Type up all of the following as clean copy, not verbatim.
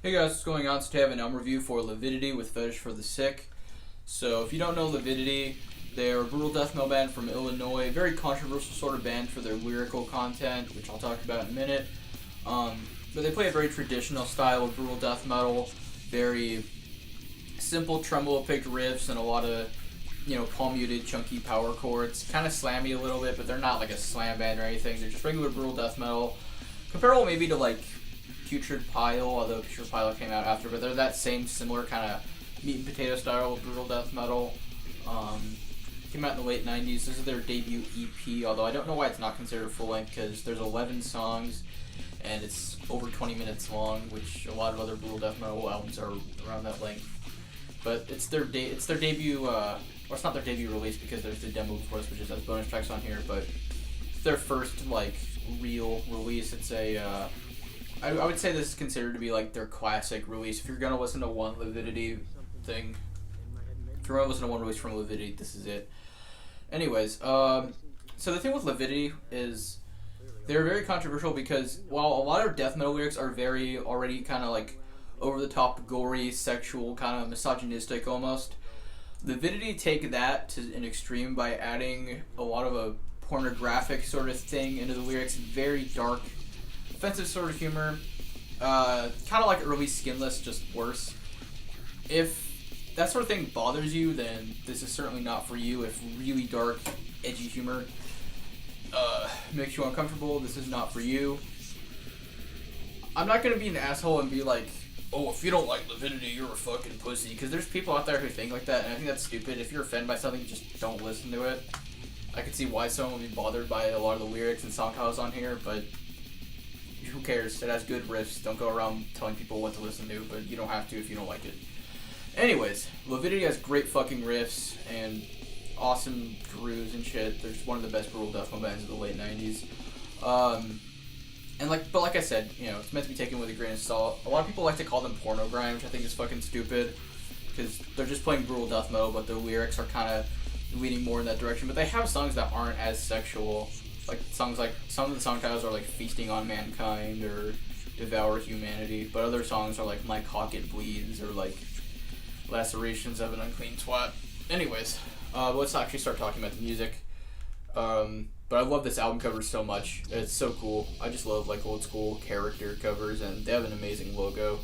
Hey guys, what's going on? Today I have an album review for Lividity with Fetish for the Sick. So if you don't know Lividity, they're a brutal death metal band from Illinois, very controversial sort of band for their lyrical content, which I'll talk about in a minute. But they play a very traditional style of brutal death metal, very simple tremolo-picked riffs and a lot of, palm-muted, chunky power chords. Kind of slammy a little bit, but they're not like a slam band or anything. They're just regular brutal death metal, comparable maybe to like Putrid Pile, although Putrid Pile came out after, but they're that same similar kind of meat and potato style of brutal death metal. Came out in the late 90s. This is their debut EP, although I don't know why it's not considered full length because there's 11 songs and it's over 20 minutes long, which a lot of other brutal death metal albums are around that length. But it's their debut, or it's not their debut release because there's the demo of course, which has bonus tracks on here, but it's their first like real release. It's a I would say this is considered to be like their classic release. If you're gonna listen to one Lividity thing, if you're gonna listen to one release from Lividity, this is it. Anyways, so the thing with Lividity is they're very controversial because while a lot of death metal lyrics are very already kind of like over the top, gory, sexual, kind of misogynistic almost, Lividity take that to an extreme by adding a lot of a pornographic sort of thing into the lyrics. Very dark, offensive sort of humor, kind of like early Skinless, just worse. If that sort of thing bothers you, then this is certainly not for you. If really dark, edgy humor makes you uncomfortable, this is not for you. I'm not going to be an asshole and be like, oh, if you don't like Lividity, you're a fucking pussy, because there's people out there who think like that, and I think that's stupid. If you're offended by something, just don't listen to it. I can see why someone would be bothered by a lot of the lyrics and song titles on here, but who cares? It has good riffs. Don't go around telling people what to listen to, but you don't have to if you don't like it. Anyways, Lividity has great fucking riffs and awesome grooves and shit. They're just one of the best brutal death metal bands of the late 90s. But like I said, it's meant to be taken with a grain of salt. A lot of people like to call them porno grime, which I think is fucking stupid, because they're just playing brutal death metal, but their lyrics are kind of leaning more in that direction. But they have songs that aren't as sexual. Like songs like some of the song titles are like Feasting on Mankind or Devour Humanity, but other songs are like My Cock It Bleeds or like Lacerations of an Unclean Twat. Anyways, let's actually start talking about the music. But I love this album cover so much. It's so cool. I just love like old school character covers, and they have an amazing logo.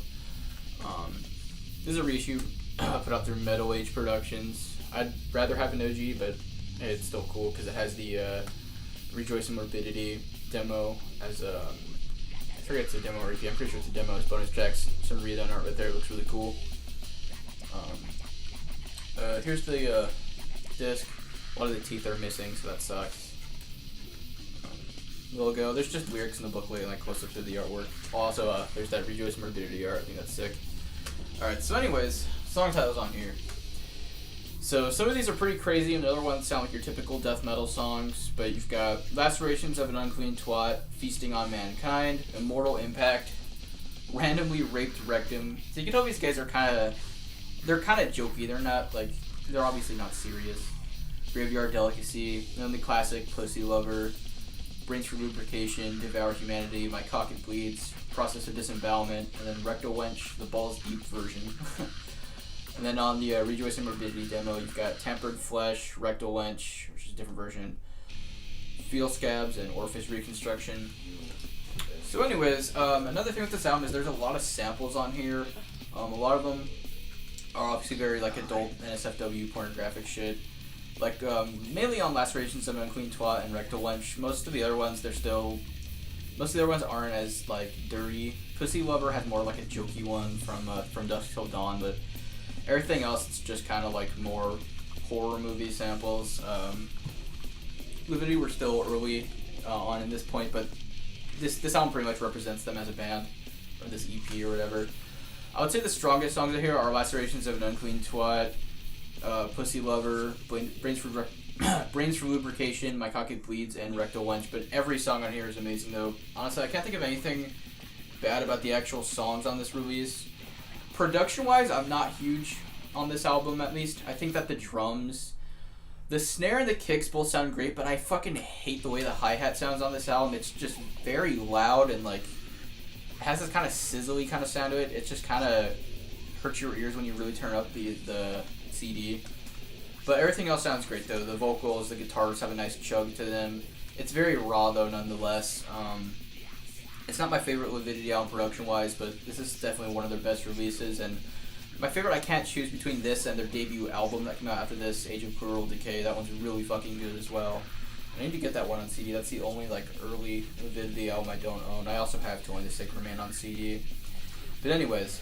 This is a reissue put out through Metal Age Productions. I'd rather have an OG, but it's still cool because it has the Rejoice in Morbidity demo as I forget it's a demo or EP. I'm pretty sure it's a demo as bonus tracks. Some redone art right there. It looks really cool. Here's the disc. A lot of the teeth are missing, so that sucks. Logo. There's just lyrics in the booklet and like close up to the artwork. Also, there's that Rejoice in Morbidity art. I think that's sick. Alright, so anyways, song titles on here. So some of these are pretty crazy, and the other ones sound like your typical death metal songs, but you've got Lacerations of an Unclean Twat, Feasting on Mankind, Immortal Impact, Randomly Raped Rectum. So you can tell these guys are kind of jokey. They're obviously not serious. Graveyard Delicacy, then the classic Pussy Lover, Brains for Lubrication, Devour Humanity, My Cock It Bleeds, Process of Disembowelment, and then Rectal Wench, the Balls Deep version. And then on the Rejoice in Morbidity demo, you've got Tempered Flesh, Rectal Wench, which is a different version, Feel Scabs, and Orifice Reconstruction. So anyways, another thing with this album is there's a lot of samples on here. A lot of them are obviously very like adult NSFW pornographic shit. Like mainly on Lacerations of an Unclean Twat and Rectal Wench. Most of the other ones aren't as like dirty. Pussy Lover has more like a jokey one from Dusk Till Dawn, but everything else, it's just kind of like more horror movie samples. Lividity were still early on in this point, but this album pretty much represents them as a band, or this EP or whatever. I would say the strongest songs here are Lacerations of an Unclean Twat, Pussy Lover, Brains for Lubrication, My Cock It Bleeds, and Rectal Wench. But every song on here is amazing, though. Honestly, I can't think of anything bad about the actual songs on this release. Production-wise, I'm not huge on this album, at least. I think that the drums, the snare and the kicks both sound great, but I fucking hate the way the hi-hat sounds on this album. It's just very loud and, like, has this kind of sizzly kind of sound to it. It just kind of hurts your ears when you really turn up the CD. But everything else sounds great though. The vocals, the guitars have a nice chug to them. It's very raw though nonetheless. It's not my favorite Lividity album production-wise, but this is definitely one of their best releases. And my favorite, I can't choose between this and their debut album that came out after this, Age of Cruel Decay. That one's really fucking good as well. I need to get that one on CD. That's the only like early Lividity album I don't own. I also have To Only the Sick Remain on CD. But anyways,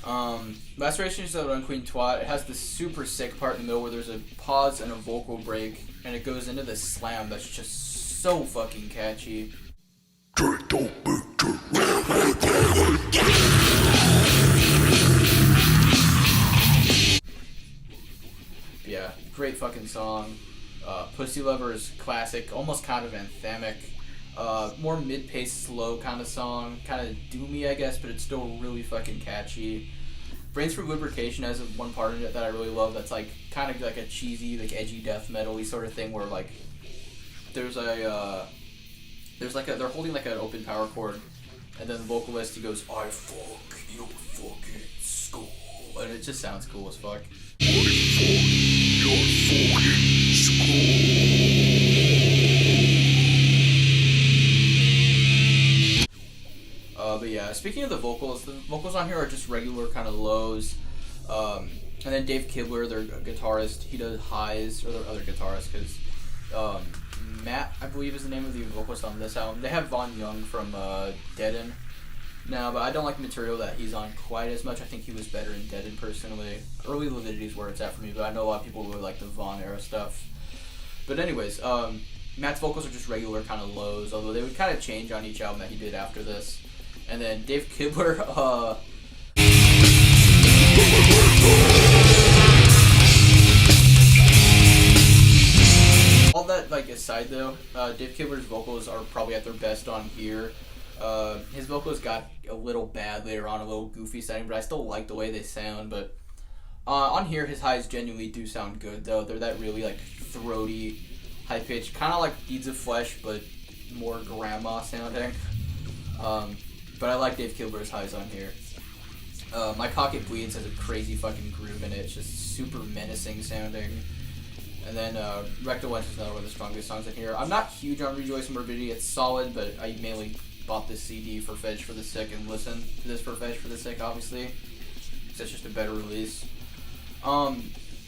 Lacerations of an Unqueen Twat, it has this super sick part in the middle where there's a pause and a vocal break, and it goes into this slam that's just so fucking catchy. Yeah, great fucking song. Pussy Lover is classic, almost kind of anthemic. More mid-paced, slow kind of song. Kind of doomy, I guess, but it's still really fucking catchy. Brains for Lubrication has one part in it that I really love that's like kind of like a cheesy, like edgy death metal-y sort of thing where like they're holding like an open power chord, and then the vocalist, he goes, "I fuck your fucking skull," and it just sounds cool as fuck. I fuck your fucking skull. But yeah, speaking of the vocals on here are just regular kind of lows. And then Dave Kibler, their guitarist, he does highs, or their other guitarist, because Matt, I believe, is the name of the vocalist on this album. They have Vaughn Young from Deaden now, but I don't like the material that he's on quite as much. I think he was better in Deaden personally. Early Lividity is where it's at for me, but I know a lot of people really like the Vaughn era stuff. But anyways, Matt's vocals are just regular kind of lows, although they would kind of change on each album that he did after this. And then Dave Kibler, all that like aside though, Dave Kibler's vocals are probably at their best on here. His vocals got a little bad later on, a little goofy sounding, but I still like the way they sound. But on here, his highs genuinely do sound good though. They're that really like throaty, high pitched, kind of like Deeds of Flesh, but more grandma sounding. But I like Dave Kibler's highs on here. My Cock It Bleeds has a crazy fucking groove in it. It's just super menacing sounding. And then Rectal Wench is another one of the strongest songs in here. I'm not huge on Rejoice and Morbidity. It's solid, but I mainly bought this CD for Fetish for the Sick and listened to this for Fetish for the Sick, obviously. Because it's just a better release.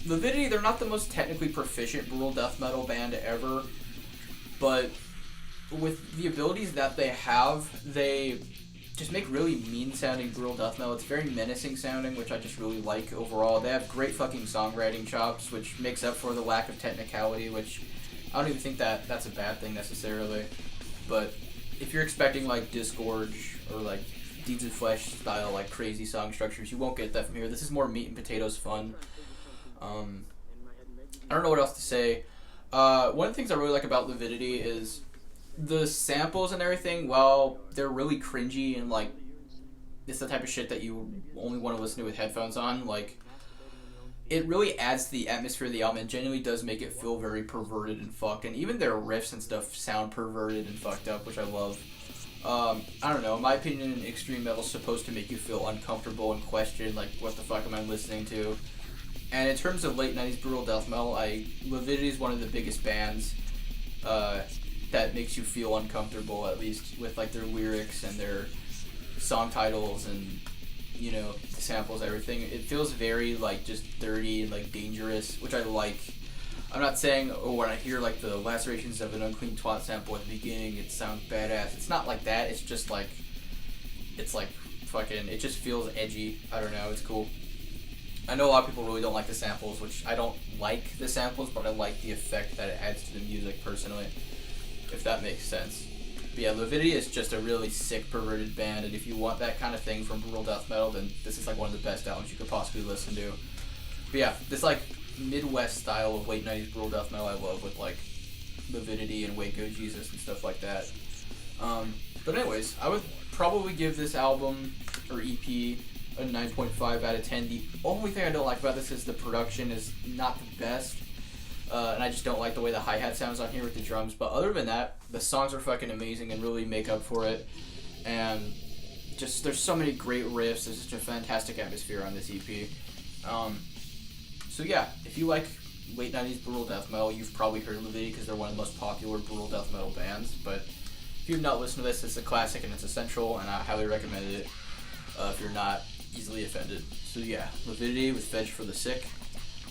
Lividity, they're not the most technically proficient brutal death metal band ever, but with the abilities that they have, they just make really mean-sounding brutal death metal. It's very menacing sounding, which I just really like overall. They have great fucking songwriting chops, which makes up for the lack of technicality, which I don't even think that that's a bad thing necessarily. But if you're expecting like Disgorge or like Deeds of Flesh style like crazy song structures, you won't get that from here. This is more meat and potatoes fun. I don't know what else to say. One of the things I really like about Lividity is the samples and everything. While they're really cringy and like it's the type of shit that you only want to listen to with headphones on, like it really adds to the atmosphere of the album and genuinely does make it feel very perverted and fucked. And even their riffs and stuff sound perverted and fucked up, which I love. I don't know, in my opinion, extreme metal is supposed to make you feel uncomfortable and question like what the fuck am I listening to. And in terms of late 90s brutal death metal, Lividity is one of the biggest bands that makes you feel uncomfortable, at least with like their lyrics and their song titles and, you know, the samples, everything. It feels very like just dirty and like dangerous, which I like. I'm not saying, oh, when I hear like the Lacerations of an Unclean Twat sample at the beginning, it sounds badass. It's not like that. It's just like, it's like fucking, it just feels edgy. I don't know, it's cool. I know a lot of people really don't like the samples, which I don't like the samples, but I like the effect that it adds to the music personally, if that makes sense. But yeah, Lividity is just a really sick, perverted band, and if you want that kind of thing from brutal death metal, then this is like one of the best albums you could possibly listen to. But yeah, this like Midwest style of late 90s brutal death metal I love, with like Lividity and Wake Go Jesus and stuff like that. But anyways, I would probably give this album, or EP, a 9.5 out of 10. The only thing I don't like about this is the production is not the best. And I just don't like the way the hi-hat sounds on here with the drums. But other than that, the songs are fucking amazing and really make up for it. And just there's so many great riffs. There's such a fantastic atmosphere on this EP. So yeah, if you like late 90s brutal death metal, you've probably heard LIVIDITY because they're one of the most popular brutal death metal bands. But if you've not listened to this, it's a classic and it's essential, and I highly recommend it if you're not easily offended. So yeah, LIVIDITY with Fetish for the Sick.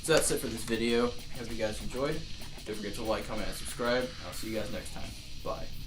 So that's it for this video. I hope you guys enjoyed. Don't forget to like, comment, and subscribe. I'll see you guys next time. Bye.